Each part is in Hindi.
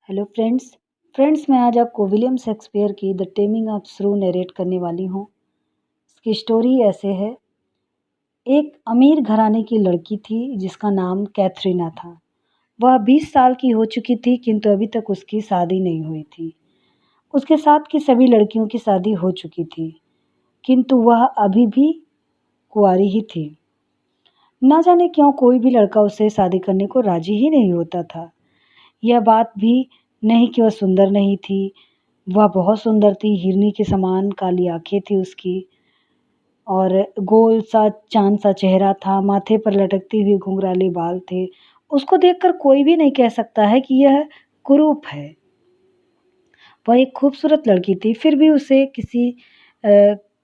हेलो फ्रेंड्स मैं आज आपको विलियम शेक्सपियर की द टेमिंग ऑफ श्रू नरेट करने वाली हूँ। इसकी स्टोरी ऐसे है। एक अमीर घराने की लड़की थी जिसका नाम कैथरीना था। वह 20 साल की हो चुकी थी किंतु अभी तक उसकी शादी नहीं हुई थी। उसके साथ की सभी लड़कियों की शादी हो चुकी थी किंतु वह अभी भी कुंवारी ही थी। ना जाने क्यों कोई भी लड़का उससे शादी करने को राजी ही नहीं होता था। यह बात भी नहीं कि वह सुंदर नहीं थी, वह बहुत सुंदर थी। हिरनी के समान काली आँखें थी उसकी और गोल सा चाँद सा चेहरा था, माथे पर लटकती हुई घुंघराले बाल थे। उसको देखकर कोई भी नहीं कह सकता है कि यह कुरूप है। वह एक खूबसूरत लड़की थी, फिर भी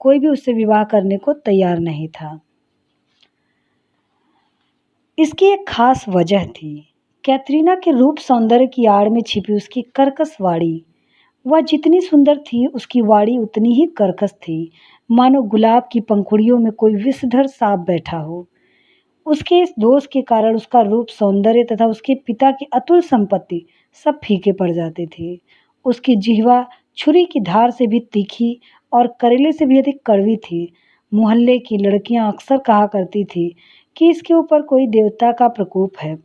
कोई भी उससे विवाह करने को तैयार नहीं था। इसकी एक खास वजह थी। कैथरीना के रूप सौंदर्य की आड़ में छिपी उसकी कर्कश वाणी। वह जितनी सुंदर थी उसकी वाणी उतनी ही कर्कश थी, मानो गुलाब की पंखुड़ियों में कोई विषधर सांप बैठा हो। उसके इस दोष के कारण उसका रूप सौंदर्य तथा उसके पिता की अतुल संपत्ति सब फीके पड़ जाते थे। उसकी जिह्वा छुरी की धार से भी तीखी और करेले से भी अधिक कड़वी थी। मोहल्ले की लड़कियां अक्सर कहा करती थी कि इसके ऊपर कोई देवता का प्रकोप है।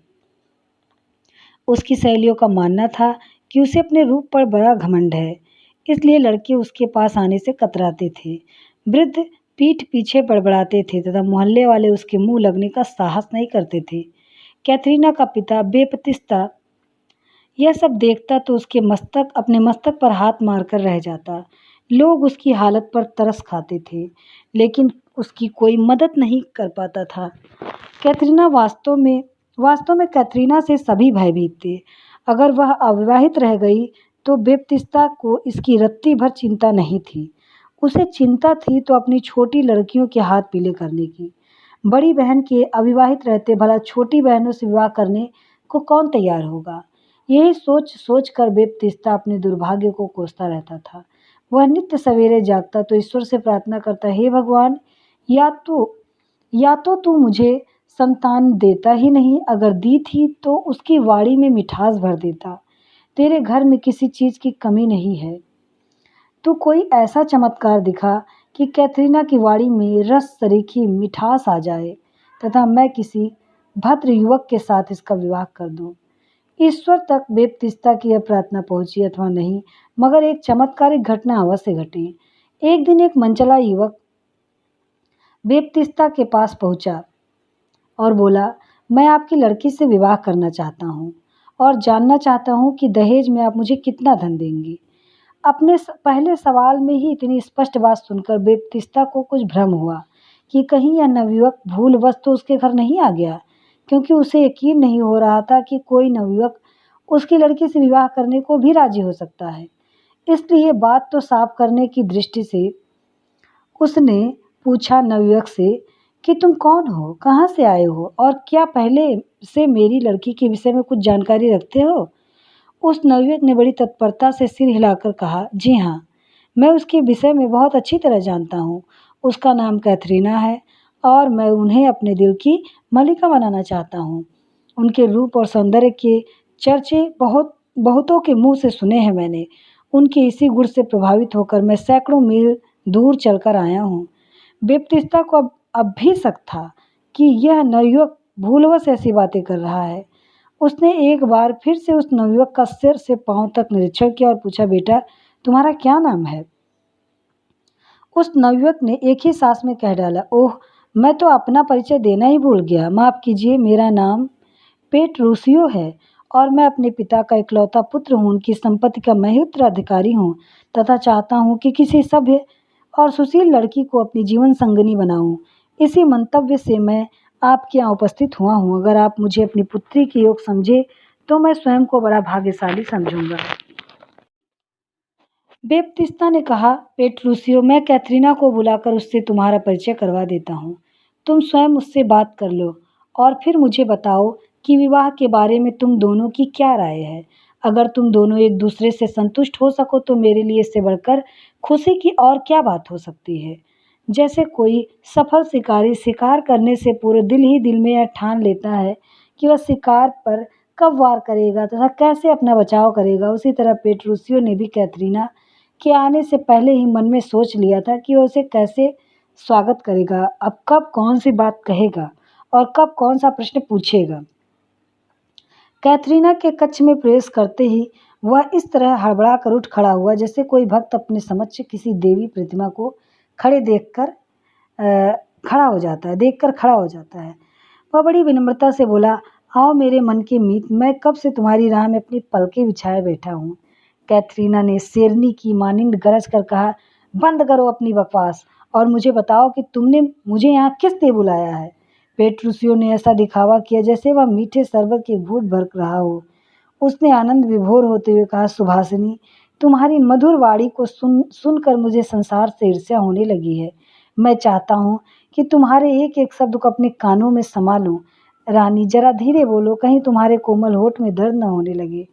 उसकी सहेलियों का मानना था कि उसे अपने रूप पर बड़ा घमंड है, इसलिए लड़के उसके पास आने से कतराते थे। वृद्ध पीठ पीछे बड़बड़ाते थे तथा मोहल्ले वाले उसके मुंह लगने का साहस नहीं करते थे। कैथरीना का पिता बेपतिस्ता यह सब देखता तो उसके अपने मस्तक पर हाथ मारकर रह जाता। लोग उसकी हालत पर तरस खाते थे, लेकिन उसकी कोई मदद नहीं कर पाता था। कैथरीना वास्तव में कैथरीना से सभी भयभीत थे। अगर वह अविवाहित रह गई तो बेपतिस्ता को इसकी रत्ती भर चिंता नहीं थी। उसे चिंता थी तो अपनी छोटी लड़कियों के हाथ पीले करने की। बड़ी बहन के अविवाहित रहते भला छोटी बहनों से विवाह करने को कौन तैयार होगा। यही सोच सोच कर बेपतिस्ता अपने दुर्भाग्य को कोसता रहता था। वह नित्य सवेरे जागता तो ईश्वर से प्रार्थना करता, हे भगवान, या तो तू मुझे संतान देता ही नहीं, अगर दी थी तो उसकी वाणी में मिठास भर देता। तेरे घर में किसी चीज़ की कमी नहीं है। तू कोई ऐसा चमत्कार दिखा कि कैथरीना की वाणी में रस सरीखी मिठास आ जाए तथा मैं किसी भद्र युवक के साथ इसका विवाह कर दूं। ईश्वर तक बेपतिस्ता की यह प्रार्थना पहुंची अथवा नहीं, मगर एक चमत्कारिक घटना अवश्य घटी। एक दिन एक मनचला युवक बेपतिस्ता के पास पहुंचा और बोला, मैं आपकी लड़की से विवाह करना चाहता हूँ और जानना चाहता हूँ कि दहेज में आप मुझे कितना धन देंगी। अपने पहले सवाल में ही इतनी स्पष्ट बात सुनकर बेपतिस्ता को कुछ भ्रम हुआ कि कहीं यह नवयुवक भूलवश तो उसके घर नहीं आ गया, क्योंकि उसे यकीन नहीं हो रहा था कि कोई नवयुवक उसकी लड़की से विवाह करने को भी राजी हो सकता है। इसलिए बात तो साफ करने की दृष्टि से उसने पूछा नवयुवक से कि तुम कौन हो, कहाँ से आए हो और क्या पहले से मेरी लड़की के विषय में कुछ जानकारी रखते हो। उस नवयुवक ने बड़ी तत्परता से सिर हिलाकर कहा, जी हाँ, मैं उसके विषय में बहुत अच्छी तरह जानता हूँ। उसका नाम कैथरीना है और मैं उन्हें अपने दिल की मलिका बनाना चाहता हूँ। उनके रूप और सौंदर्य के चर्चे बहुतों के मुंह से सुने हैं मैंने। उनके इसी गुण से प्रभावित होकर मैं सैकड़ों मील दूर चलकर आया हूँ। बेपतिस्ता को अब भी शक था कि यह नवयुवक भूलवश ऐसी बातें कर रहा है। उसने एक बार फिर से उस नवयुवक का सिर से पांव तक निरीक्षण किया और पूछा, बेटा, तुम्हारा क्या नाम है। उस नवयुवक ने एक ही सांस में कह डाला, ओह, मैं तो अपना परिचय देना ही भूल गया। माफ़ कीजिए, मेरा नाम पेट्रूसियो है और मैं अपने पिता का इकलौता पुत्र हूँ। उनकी संपत्ति का मैं ही उत्तराधिकारी हूँ तथा चाहता हूँ कि किसी सभ्य और सुशील लड़की को अपनी जीवन संगनी बनाऊँ। इसी मंतव्य से मैं आपके यहाँ उपस्थित हुआ हूँ। अगर आप मुझे अपनी पुत्री के योग समझे तो मैं स्वयं को बड़ा भाग्यशाली समझूंगा। बेपतिस्ता ने कहा, पेट्रूसियो, मैं कैथरीना को बुलाकर उससे तुम्हारा परिचय करवा देता हूँ। तुम स्वयं उससे बात कर लो और फिर मुझे बताओ कि विवाह के बारे में तुम दोनों की क्या राय है। अगर तुम दोनों एक दूसरे से संतुष्ट हो सको तो मेरे लिए इससे बढ़कर खुशी की और क्या बात हो सकती है। जैसे कोई सफल शिकारी शिकार करने से पूरे दिल ही दिल में यह ठान लेता है कि वह शिकार पर कब वार करेगा तथा कैसे अपना बचाव करेगा। उसी तरह पेट्रूसियो ने भी कैथरीना के आने से पहले ही मन में सोच लिया था कि वह उसे कैसे स्वागत करेगा, अब कब कौन सी बात कहेगा और कब कौन सा प्रश्न पूछेगा। कैथरीना के कक्ष में प्रवेश करते ही वह इस तरह हड़बड़ा कर उठ खड़ा हुआ जैसे कोई भक्त अपने समक्ष किसी देवी प्रतिमा को खड़े देखकर खड़ा हो जाता है। वह बड़ी विनम्रता से बोला, आओ मेरे मन के मीत, मैं कब से तुम्हारी राह में अपनी पलकें बिछाए बैठा हूँ। कैथरीना ने शेरनी की मानिंद गरज कर कहा, बंद करो अपनी बकवास और मुझे बताओ कि तुमने मुझे यहाँ किस लिए बुलाया है। पेट्रूसियो ने ऐसा दिखावा किया जैसे वह मीठे शरबत के घूंट भर रहा हो। उसने आनंद विभोर होते हुए कहा, सुभासिनी, तुम्हारी मधुर वाणी को सुनकर मुझे संसार से ईर्ष्या होने लगी है। मैं चाहता हूँ कि तुम्हारे एक एक शब्द को अपने कानों में समा लूं। रानी, जरा धीरे बोलो, कहीं तुम्हारे कोमल होठ में दर्द न होने लगे।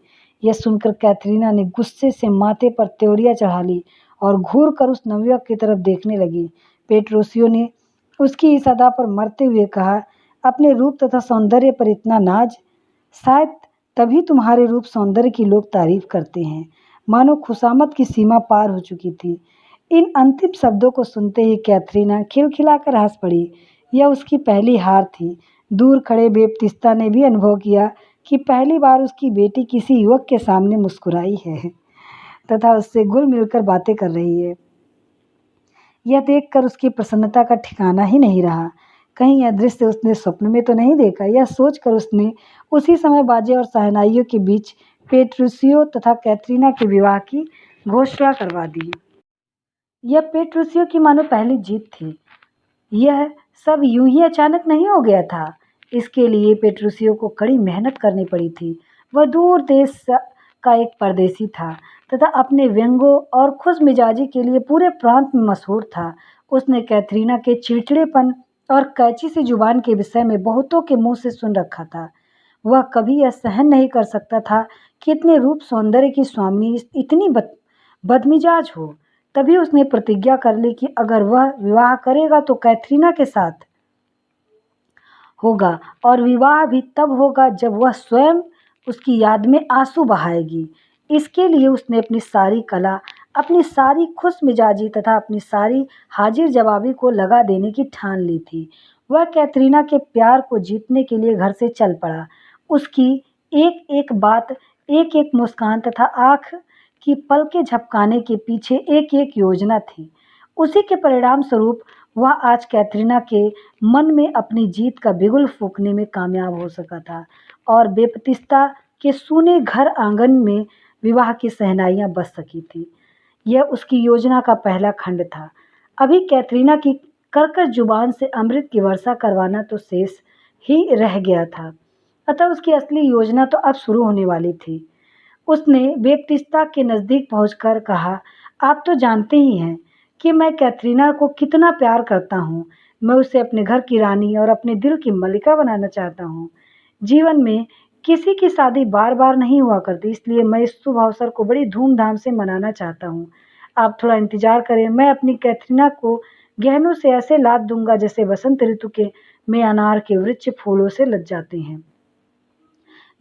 यह सुनकर कैथरीना ने गुस्से से माथे पर त्योरियां चढ़ा ली और घूर कर उस नवयुवक की तरफ देखने लगी। पेट्रोसियो ने उसकी इस अदा पर मरते हुए कहा, अपने रूप तथा सौंदर्य पर इतना नाज, शायद तभी तुम्हारे रूप सौंदर्य की लोग तारीफ करते हैं। मानो खुशामद की सीमा पार हो चुकी थी। इन अंतिम शब्दों को सुनते ही कैथरीना खिलखिलाकर हंस पड़ी। यह उसकी पहली हार थी। दूर खड़े बेपतिस्ता ने भी अनुभव किया कि पहली बार उसकी बेटी किसी युवक के सामने मुस्कुराई है तथा उससे घुल मिलकर बातें कर रही है। यह देखकर उसकी प्रसन्नता का ठिकाना ही नहीं रहा। कहीं यह दृश्य उसने स्वप्न में तो नहीं देखा। यह सोचकर उसने उसी समय बाजे और शहनाइयों के बीच पेट्रूसियो तथा कैथरीना के विवाह की घोषणा करवा दी। यह पेट्रूसियो की मानो पहली जीत थी। यह सब यूं ही अचानक नहीं हो गया था। इसके लिए पेट्रूसियो को कड़ी मेहनत करनी पड़ी थी। वह दूर देश का एक परदेसी था तथा अपने व्यंगों और खुश मिजाजी के लिए पूरे प्रांत में मशहूर था। उसने कैथरीना के चिड़चिड़ेपन और कैंची सी जुबान के विषय में बहुतों के मुंह से सुन रखा था। वह कभी यह सहन नहीं कर सकता था कि इतने रूप सौंदर्य की स्वामिनी इतनी बदमिजाज हो। तभी उसने प्रतिज्ञा कर ली कि अगर वह विवाह करेगा तो कैथरीना के साथ होगा और विवाह भी तब होगा जब वह स्वयं उसकी याद में आंसू बहाएगी। इसके लिए उसने अपनी सारी कला, अपनी सारी खुश मिजाजी तथा अपनी सारी हाजिर जवाबी को लगा देने की ठान ली थी। वह कैथरीना के प्यार को जीतने के लिए घर से चल पड़ा। उसकी एक एक बात, एक एक मुस्कान तथा आँख की पलकें झपकाने के पीछे एक एक योजना थी। उसी के परिणाम स्वरूप वह आज कैथरीना के मन में अपनी जीत का बिगुल फूंकने में कामयाब हो सका था और बेपतिस्ता के सूने घर आंगन में विवाह की शहनाइयाँ बज सकी थी। यह उसकी योजना का पहला खंड था। अभी कैथरीना की कर्कश जुबान से अमृत की वर्षा करवाना तो शेष ही रह गया था, अतः उसकी असली योजना तो अब शुरू होने वाली थी। उसने बेपतिस्ता के नज़दीक पहुंचकर कहा, आप तो जानते ही हैं कि मैं कैथरीना को कितना प्यार करता हूँ। मैं उसे अपने घर की रानी और अपने दिल की मलिका बनाना चाहता हूँ। जीवन में किसी की शादी बार बार नहीं हुआ करती, इसलिए मैं इस शुभ अवसर को बड़ी धूमधाम से मनाना चाहता हूँ। आप थोड़ा इंतजार करें, मैं अपनी कैथरीना को गहनों से ऐसे लाद दूंगा जैसे वसंत ऋतु के में अनार के वृक्ष फूलों से लद जाते हैं।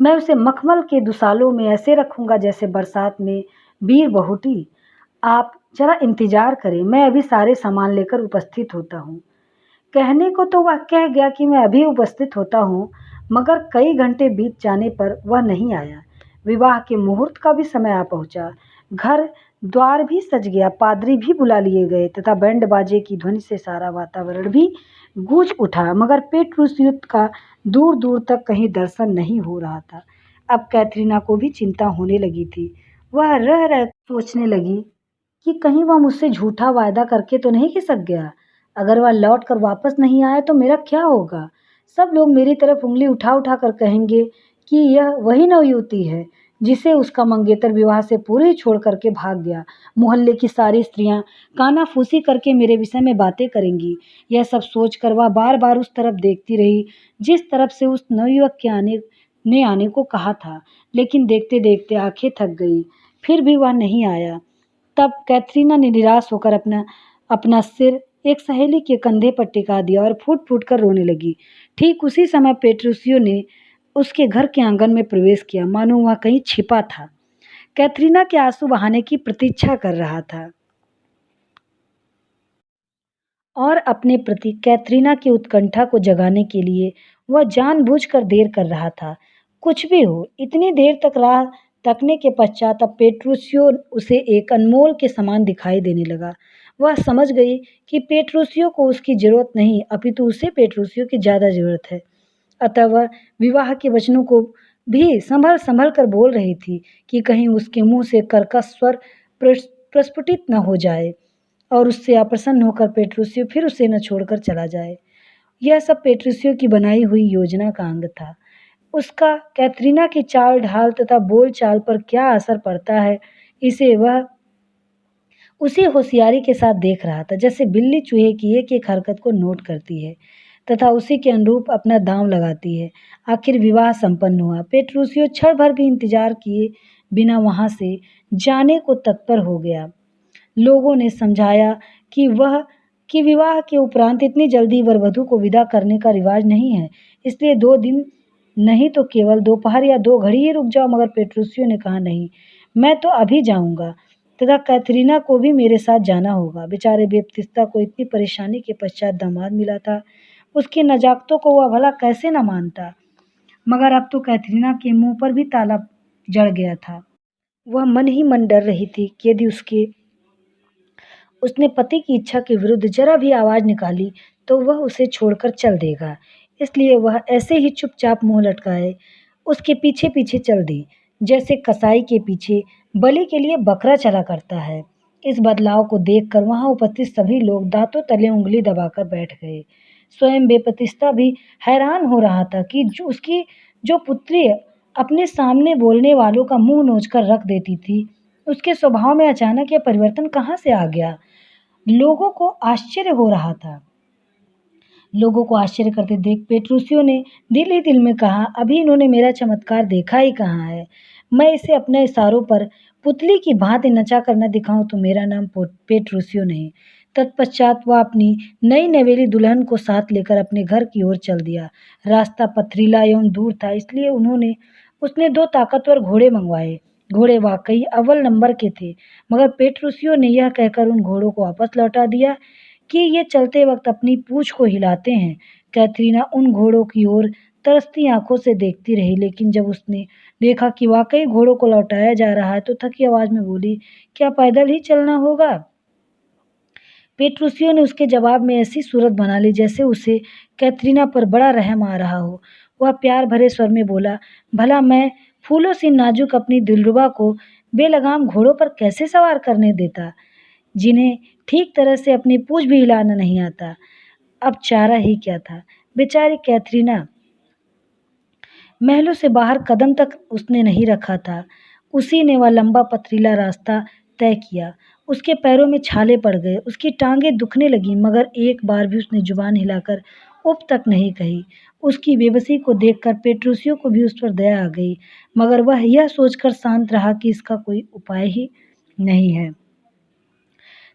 मैं उसे मखमल के दुसालों में ऐसे रखूंगा जैसे बरसात में बीर बहुटी। आप जरा इंतजार करें, मैं अभी सारे सामान लेकर उपस्थित होता हूँ। कहने को तो वह कह गया कि मैं अभी उपस्थित होता हूँ, मगर कई घंटे बीत जाने पर वह नहीं आया। विवाह के मुहूर्त का भी समय आ पहुंचा। घर द्वार भी सज गया, पादरी भी बुला लिए गए तथा बैंड बाजे की ध्वनि से सारा वातावरण भी गूंज उठा, मगर पेट्रूसियो का दूर दूर तक कहीं दर्शन नहीं हो रहा था। अब कैथरीना को भी चिंता होने लगी थी। वह रह रह सोचने लगी कि कहीं वह मुझसे झूठा वायदा करके तो नहीं खिसक गया। अगर वह लौट कर वापस नहीं आया तो मेरा क्या होगा। सब लोग मेरी तरफ उंगली उठा उठा कर कहेंगे कि यह वही नवयुवती है जिसे उसका मंगेतर विवाह से पूरे ही छोड़ करके भाग गया। मोहल्ले की सारी स्त्रियां कानाफूसी करके मेरे विषय में बातें करेंगी। यह सब सोचकर वह बार बार उस तरफ देखती रही जिस तरफ से उस नवयुवक के आने को कहा था, लेकिन देखते देखते आंखें थक गई। फिर भी वह नहीं आया। तब कैथरीना ने निराश होकर अपना सिर एक सहेली के कंधे पर टिका दिया और फूट फूट कर रोने लगी। ठीक उसी समय पेट्रूसियो ने उसके घर के आंगन में प्रवेश किया, मानो वह कहीं छिपा था। कैथरीना के आंसू बहाने की प्रतीक्षा कर रहा था और अपने प्रति कैथरीना की उत्कंठा को जगाने के लिए वह जानबूझकर देर कर रहा था। कुछ भी हो, इतनी देर तक राह तकने के पश्चात अब पेट्रूसियो उसे एक अनमोल के समान दिखाई देने लगा। वह समझ गई कि पेट्रूसियो को उसकी जरूरत नहीं, अपितु उसे पेट्रूसियो की ज़्यादा जरूरत है। अतः वह विवाह के वचनों को भी संभल संभल कर बोल रही थी कि कहीं उसके मुंह से कर्कश स्वर प्रस्फुटित न हो जाए और उससे अप्रसन्न होकर पेट्रूसियो फिर उसे न छोड़कर चला जाए। यह सब पेट्रूसियो की बनाई हुई योजना का अंग था। उसका कैथरीना की चाल ढाल तथा बोल चाल पर क्या असर पड़ता है, इसे वह उसी होशियारी के साथ देख रहा था जैसे बिल्ली चूहे की एक एक हरकत को नोट करती है तथा उसी के अनुरूप अपना दांव लगाती है। आखिर विवाह संपन्न हुआ। पेट्रूसियो क्षण भर भी इंतजार किए बिना वहां से जाने को तत्पर हो गया। लोगों ने समझाया कि विवाह के उपरांत इतनी जल्दी वर-वधू को विदा करने का रिवाज नहीं है, इसलिए 2 दिन नहीं तो केवल दोपहर या 2 घड़ी ही रुक जाओ। मगर पेट्रूसियो ने कहा, नहीं, मैं तो अभी जाऊंगा तथा कैथरीना को भी मेरे साथ जाना होगा। बेचारे बेपतिस्ता को इतनी परेशानी के पश्चात दामाद मिला था, उसकी नजाकतों को वह भला कैसे न मानता। मगर अब तो कैथरीना के मुंह पर भी ताला जड़ गया था। वह मन ही मन डर रही थी कि यदि उसने पति की इच्छा के विरुद्ध जरा भी आवाज निकाली तो वह उसे छोड़कर चल देगा। इसलिए वह ऐसे ही चुपचाप मुंह लटकाए उसके पीछे पीछे चल दी, जैसे कसाई के पीछे बलि के लिए बकरा चला करता है। इस बदलाव को देखकर वहां उपस्थित सभी लोग दांतों तले उंगली दबाकर बैठ गए। स्वयं बेपतिस्ता भी हैरान हो रहा था कि उसकी जो पुत्री अपने सामने बोलने वालों का मुंह नोचकर रख देती थी, उसके स्वभाव में अचानक यह परिवर्तन कहाँ से आ गया। लोगों को आश्चर्य हो रहा था। लोगों को आश्चर्य करते देख पेट्रूसियो ने दिल ही दिल में कहा, अभी इन्होंने मेरा चमत्कार देखा ही कहाँ है। मैं इसे अपने इशारों पर पुतली की भांति नचा कर न दिखाऊं तो मेरा नाम पेट्रूसियो नहीं। तत्पश्चात वह अपनी नई नवेली दुल्हन को साथ लेकर अपने घर की ओर चल दिया। रास्ता पथरीला एवं दूर था, इसलिए उसने 2 ताकतवर घोड़े मंगवाए। घोड़े वाकई अव्वल नंबर के थे, मगर पेट्रूसियो ने यह कहकर उन घोड़ों को वापस लौटा दिया कि ये चलते वक्त अपनी पूंछ को हिलाते हैं। कैथरीना उन घोड़ों की ओर तरसती आंखों से देखती रही, लेकिन जब उसने देखा कि वाकई घोड़ों को लौटाया जा रहा है तो थकी आवाज में बोली, क्या पैदल ही चलना होगा? पेट्रूसियो ने उसके जवाब में ऐसी सूरत बना ली जैसे उसे कैथरीना पर बड़ा रहम आ रहा हो। वह प्यार भरे स्वर में बोला, भला मैं फूलों सी नाजुक अपनी दिलरुबा को बेलगाम घोड़ों पर कैसे सवार करने देता, जिन्हें ठीक तरह से अपनी पूंछ भी हिलाना नहीं आता। अब चारा ही क्या था। बेचारी कैथरीना, महलों से बाहर कदम तक उसने नहीं रखा था। उसी ने वह लंबा पथरीला रास्ता तय किया। उसके पैरों में छाले पड़ गए, उसकी टांगें दुखने लगीं, मगर एक बार भी उसने जुबान हिलाकर उफ तक नहीं कही। उसकी बेबसी को देखकर पेट्रूसियो को भी उस पर दया आ गई, मगर वह यह सोचकर शांत रहा कि इसका कोई उपाय ही नहीं है।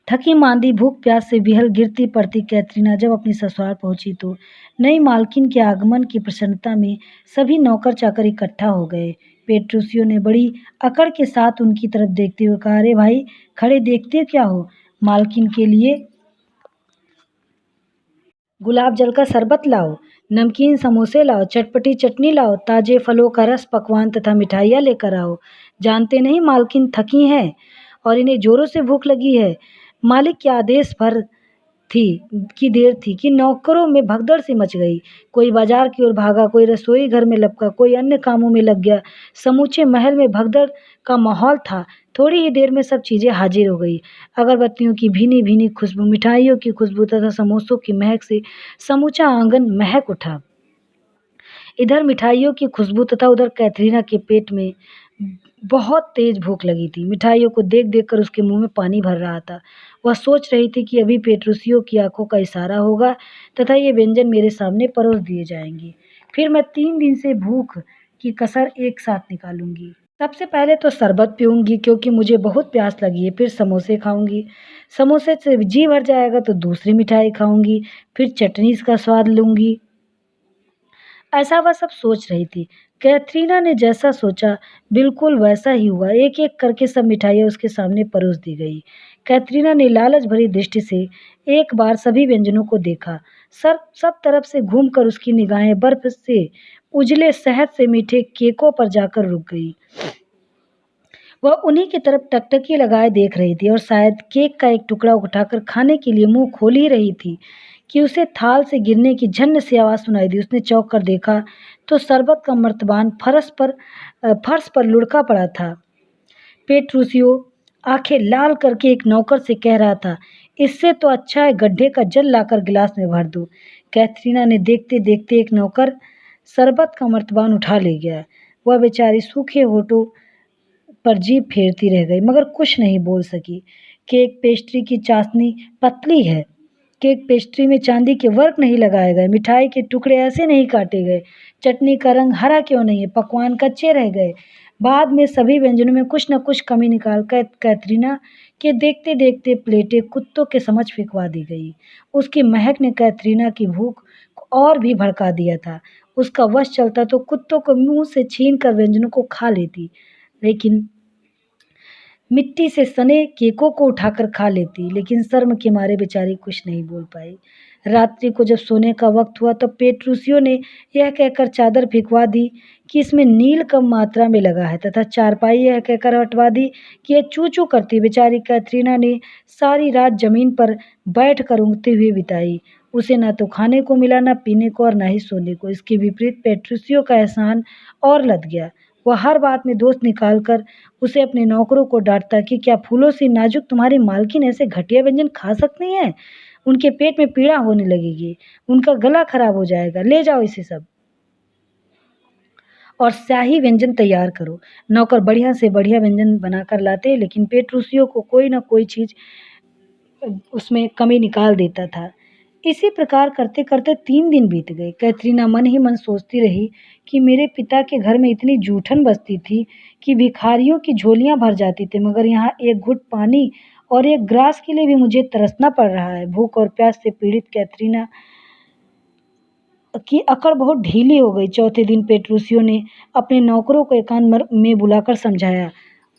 थकी मांदी भूख प्यास से विहल गिरती पड़ती कैथरीना जब अपनी ससुराल पहुंची तो नई मालकिन के आगमन की प्रसन्नता में सभी नौकर चाकर इकट्ठा हो गए। पेट्रूसियो ने बड़ी अकड़ के साथ उनकी तरफ देखते हुए कहा, अरे भाई, खड़े देखते क्या हो, मालकिन के लिए गुलाब जल का शरबत लाओ, नमकीन समोसे लाओ, चटपटी चटनी लाओ, ताजे फलों का रस, पकवान तथा मिठाइयाँ लेकर आओ। जानते नहीं मालकिन थकी हैं और इन्हें जोरों से भूख लगी है। मालिक के आदेश भर थी की देर थी कि नौकरों में भगदड़ सी मच गई। कोई बाजार की ओर भागा, कोई रसोई घर में लपका, कोई अन्य कामों में लग गया। समूचे महल में भगदड़ का माहौल था। थोड़ी ही देर में सब चीजें हाजिर हो गई। अगरबत्तियों की भीनी भीनी खुशबू, मिठाइयों की खुशबू तथा समोसों की महक से समूचा आंगन महक उठा। इधर मिठाइयों की खुशबू तथा उधर कैथरीना के पेट में बहुत तेज भूख लगी थी। मिठाइयों को देख देख कर उसके मुंह में पानी भर रहा था। वह सोच रही थी कि अभी पेट्रूसियो की आंखों का इशारा होगा तथा ये व्यंजन मेरे सामने परोस दिए जाएंगे। फिर मैं 3 दिन से भूख की कसर एक साथ निकालूंगी। सबसे पहले तो शरबत पीऊंगी क्योंकि मुझे बहुत प्यास लगी है, फिर समोसे खाऊंगी, समोसे से जी भर जाएगा तो दूसरी मिठाई खाऊंगी, फिर चटनी का स्वाद लूंगी, ऐसा वह सब सोच रही थी। कैथरीना ने जैसा सोचा बिल्कुल वैसा ही हुआ। एक-एक करके सब मिठाइयाँ उसके सामने परोस दी गई। कैथरीना ने लालच भरी दृष्टि से एक बार सभी व्यंजनों को देखा। सब तरफ से घूमकर उसकी निगाहें बर्फ से उजले शहद से मीठे केकों पर जाकर रुक गई। वह उन्हीं की तरफ टकटकी लगाए देख रही थी और शायद केक का एक टुकड़ा उठाकर खाने के लिए मुंह खोल ही रही थी कि उसे थाल से गिरने की झन्न सी आवाज़ सुनाई दी। उसने चौंक कर देखा तो शरबत का मर्तबान फर्श पर लुढ़का पड़ा था। पेट्रूसियो आंखें लाल करके एक नौकर से कह रहा था, इससे तो अच्छा है गड्ढे का जल लाकर गिलास में भर दो। कैथरीना ने देखते देखते एक नौकर शरबत का मर्तबान उठा ले गया। वह बेचारी सूखे होठों पर जीभ फेरती रह गई मगर कुछ नहीं बोल सकी। केक पेस्ट्री की चाशनी पतली है। केक पेस्ट्री में चांदी के वर्क नहीं लगाए गए, मिठाई के टुकड़े ऐसे नहीं काटे गए, चटनी का रंग हरा क्यों नहीं है, पकवान कच्चे रह गए। बाद में सभी व्यंजनों में कुछ न कुछ कमी निकाल कर कैथरीना के देखते देखते प्लेटें कुत्तों के समझ फेंकवा दी गई। उसकी महक ने कैथरीना की भूख को और भी भड़का दिया था। उसका वश चलता तो कुत्तों को मुंह से छीन कर व्यंजनों को खा लेती, लेकिन मिट्टी से सने केकों को उठाकर खा लेती, लेकिन शर्म के मारे बेचारी कुछ नहीं बोल पाई। रात्रि को जब सोने का वक्त हुआ तो पेट्रूसियो ने यह कहकर चादर फेंकवा दी कि इसमें नील कम मात्रा में लगा है तथा चारपाई यह कहकर हटवा दी कि यह चू चू करती। बेचारी कैथरीना ने सारी रात जमीन पर बैठ कर ऊँघते हुए बिताई। उसे ना तो खाने को मिला, ना पीने को और ना ही सोने को। इसके विपरीत पेट्रूसियो का एहसान और लद गया। वह हर बात में दोष निकालकर उसे अपने नौकरों को डांटता कि क्या फूलों से नाजुक तुम्हारी मालकिन ऐसे घटिया व्यंजन खा सकती हैं? उनके पेट में पीड़ा होने लगेगी, उनका गला खराब हो जाएगा, ले जाओ इसे सब और शाही व्यंजन तैयार करो। नौकर बढ़िया से बढ़िया व्यंजन बनाकर लाते, लेकिन पेट्रूसियो को कोई ना कोई चीज़ उसमें कमी निकाल देता था। इसी प्रकार करते करते 3 दिन बीत गए। कैथरीना मन ही मन सोचती रही कि मेरे पिता के घर में इतनी जूठन बसती थी कि भिखारियों की झोलियां भर जाती थी, मगर यहाँ एक घुट पानी और एक ग्रास के लिए भी मुझे तरसना पड़ रहा है। भूख और प्यास से पीड़ित कैथरीना की अकड़ बहुत ढीली हो गई। चौथे दिन पेट्रूसियो ने अपने नौकरों को एकांत में बुलाकर समझाया,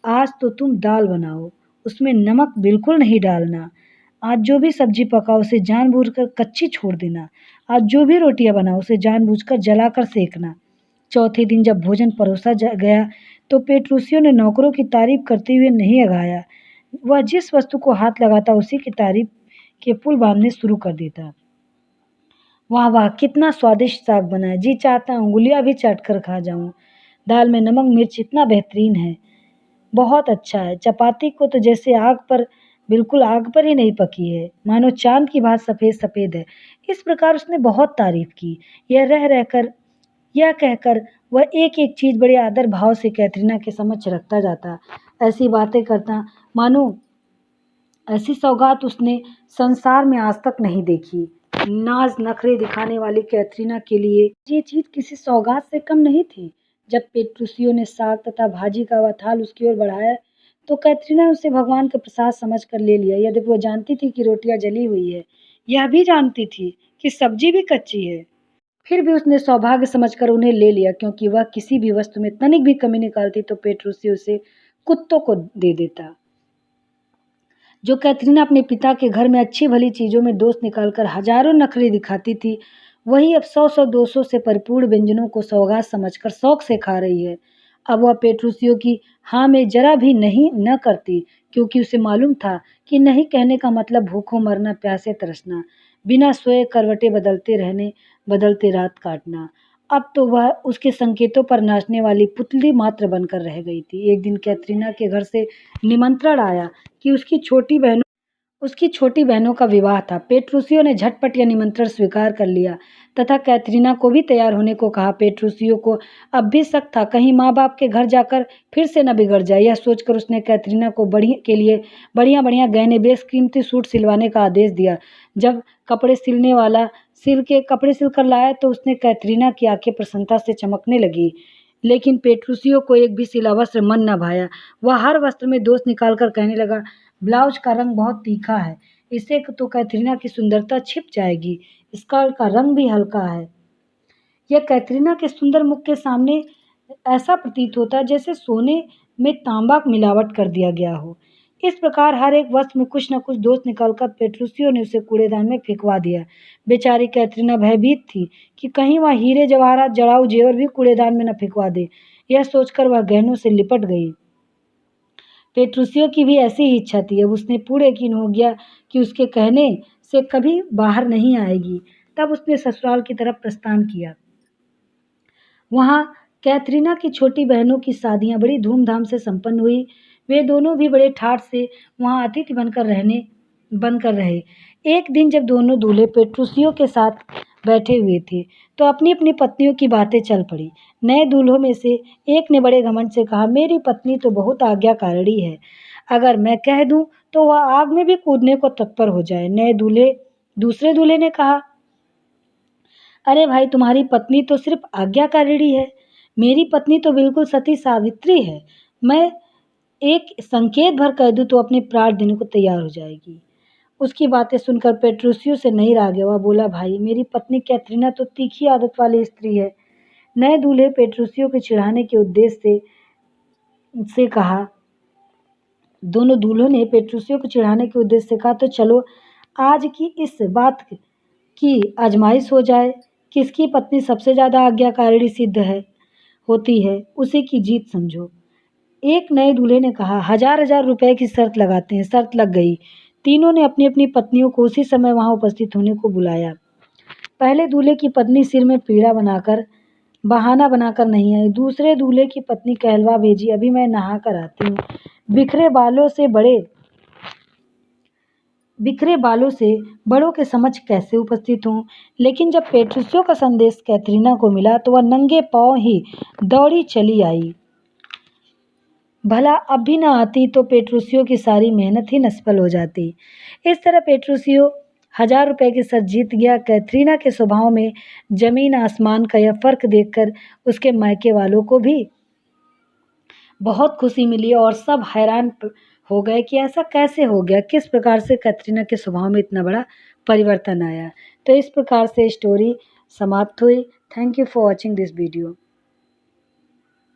आज तो तुम दाल बनाओ, उसमें नमक बिल्कुल नहीं डालना। आज जो भी सब्जी पकाओ उसे जानबूझकर कच्ची छोड़ देना। आज जो भी रोटियां बनाओ उसे जानबूझकर जलाकर सेकना। चौथे दिन जब भोजन परोसा गया तो पेट्रूसियो ने नौकरों की तारीफ करते हुए नहीं अघाया। वह जिस वस्तु को हाथ लगाता उसी की तारीफ के पुल बांधने शुरू कर देता। वाह वाह, कितना स्वादिष्ट साग बना है, जी चाहता हूँ उंगलियां भी चाट कर खा जाऊं। दाल में नमक मिर्च इतना बेहतरीन है, बहुत अच्छा है। चपाती को तो जैसे बिल्कुल आग पर ही नहीं पकी है, मानो चांद की भांति सफ़ेद सफ़ेद है। इस प्रकार उसने बहुत तारीफ की। यह कहकर वह एक-एक चीज़ बड़े आदर भाव से कैथरीना के समक्ष रखता जाता। ऐसी बातें करता मानो ऐसी सौगात उसने संसार में आज तक नहीं देखी। नाज नखरे दिखाने वाली कैथरीना के लिए ये चीज़ किसी सौगात से कम नहीं थी। जब पेट्रूसियो ने साग तथा भाजी का वह थाल उसकी ओर बढ़ाया तो कैथरीना ने उसे भगवान का प्रसाद समझकर ले लिया। यद्यपि वह जानती थी कि रोटियां जली हुई है, यह भी जानती थी कि सब्जी भी कच्ची है, फिर भी उसने सौभाग्य समझकर उन्हें ले लिया, क्योंकि वह किसी भी वस्तु में तनिक भी कमी निकालती तो पेट्रूसियो उसे कुत्तों को दे देता। जो कैथरीना अपने पिता के घर में अच्छी भली चीज़ों में दोष निकालकर हजारों नखरे दिखाती थी, वही अब 100-100 दोषों से परिपूर्ण व्यंजनों को सौगात समझकर शौक से खा रही है। अब वह पेट्रूसियो की हाँ में जरा भी नहीं न करती, क्योंकि उसे मालूम था कि नहीं कहने का मतलब भूखों मरना, प्यासे तरसना, बिना सोए करवटें बदलते रात काटना। अब तो वह उसके संकेतों पर नाचने वाली पुतली मात्र बनकर रह गई थी। एक दिन कैथरीना के घर से निमंत्रण आया कि उसकी छोटी बहनों का विवाह था। पेट्रूसियो ने झटपट यह निमंत्रण स्वीकार कर लिया तथा कैथरीना को भी तैयार होने को कहा। पेट्रूसियो को अब भी शक था कहीं माँ बाप के घर जाकर फिर से न बिगड़ जाए। यह सोचकर उसने कैथरीना को बढ़िया बढ़िया गहने बेशकीमती सूट सिलवाने का आदेश दिया। जब कपड़े सिलकर लाया तो उसने कैथरीना की आंखें प्रसन्नता से चमकने लगी। लेकिन पेट्रूसियो को एक भी सिला वस्त्र मन न भाया। वह हर वस्त्र में दोष निकालकर कहने लगा, ब्लाउज का रंग बहुत तीखा है, इससे तो कैथरीना की सुंदरता छिप जाएगी। स्कर्ट का रंग भी हल्का है, यह कैटरीना के सुंदर मुख के सामने ऐसा प्रतीत होता जैसे सोने में तांबा मिलावट कर दिया गया हो। इस प्रकार हर एक वस्तु में कुछ न कुछ दोष निकालकर पेट्रूसियो ने उसे कूड़ेदान में फेंकवा दिया। बेचारी कैटरीना भयभीत थी कि कहीं वह हीरे जवाहरात जड़ाऊ जेवर भी कूड़ेदान में न फेंकवा दे। यह सोचकर वह गहनों से लिपट गई। पेट्रूसियो की भी ऐसी ही इच्छा थी। अब उसने पूरे यकीन हो गया कि उसके कहने से कभी बाहर नहीं आएगी। तब उसने ससुराल की तरफ प्रस्थान किया। वहाँ कैटरीना की छोटी बहनों की शादियाँ बड़ी धूमधाम से संपन्न हुई। वे दोनों भी बड़े ठाठ से वहाँ अतिथि बनकर रहे। एक दिन जब दोनों दूल्हे पेट्रूसियो के साथ बैठे हुए थे तो अपनी अपनी पत्नियों की बातें चल पड़ी। नए दूल्हों में से एक ने बड़े घमंड से कहा, मेरी पत्नी तो बहुत आज्ञाकारिणी है, अगर मैं कह दूं तो वह आग में भी कूदने को तत्पर हो जाए। दूसरे दूल्हे ने कहा, अरे भाई, तुम्हारी पत्नी तो सिर्फ आज्ञाकारिणी है, मेरी पत्नी तो बिल्कुल सती सावित्री है। मैं एक संकेत भर कह दूं तो अपने प्राण देने को तैयार हो जाएगी। उसकी बातें सुनकर पेट्रूसियो से नहीं रहा गया। वह बोला, भाई, मेरी पत्नी कैटरीना तो तीखी आदत वाली स्त्री है। नए दूल्हे पेट्रूसियो के चिढ़ाने के उद्देश्य से कहा दोनों दूल्हों ने पेट्रूसियो को चिढ़ाने के उद्देश्य से कहा, तो चलो आज की इस बात की आजमाइश हो जाए, किसकी पत्नी सबसे ज़्यादा आज्ञाकारिणी सिद्ध होती है, उसी की जीत समझो। एक नए दूल्हे ने कहा, 1000 रुपए की शर्त लगाते हैं। शर्त लग गई। तीनों ने अपनी अपनी पत्नियों को उसी समय वहां उपस्थित होने को बुलाया। पहले दूल्हे की पत्नी सिर में बहाना बनाकर नहीं आई। दूसरे दूल्हे की पत्नी कहलवा भेजी, अभी मैं नहा कर आती हूँ। बिखरे बालों से बड़ों के समक्ष कैसे उपस्थित हूँ। लेकिन जब पेट्रूसियो का संदेश कैटरीना को मिला तो वह नंगे पांव ही दौड़ी चली आई। भला अब भी ना आती तो पेट्रूसियो की सारी मेहनत ही निष्फल हो जाती। इस तरह पेट्रूसियो 1000 रुपए की शर्त जीत गया। कैटरीना के स्वभाव में जमीन आसमान का यह फर्क देखकर उसके मायके वालों को भी बहुत खुशी मिली और सब हैरान हो गए कि ऐसा कैसे हो गया, किस प्रकार से कैटरीना के स्वभाव में इतना बड़ा परिवर्तन आया। तो इस प्रकार से स्टोरी समाप्त हुई। Thank you for watching this video.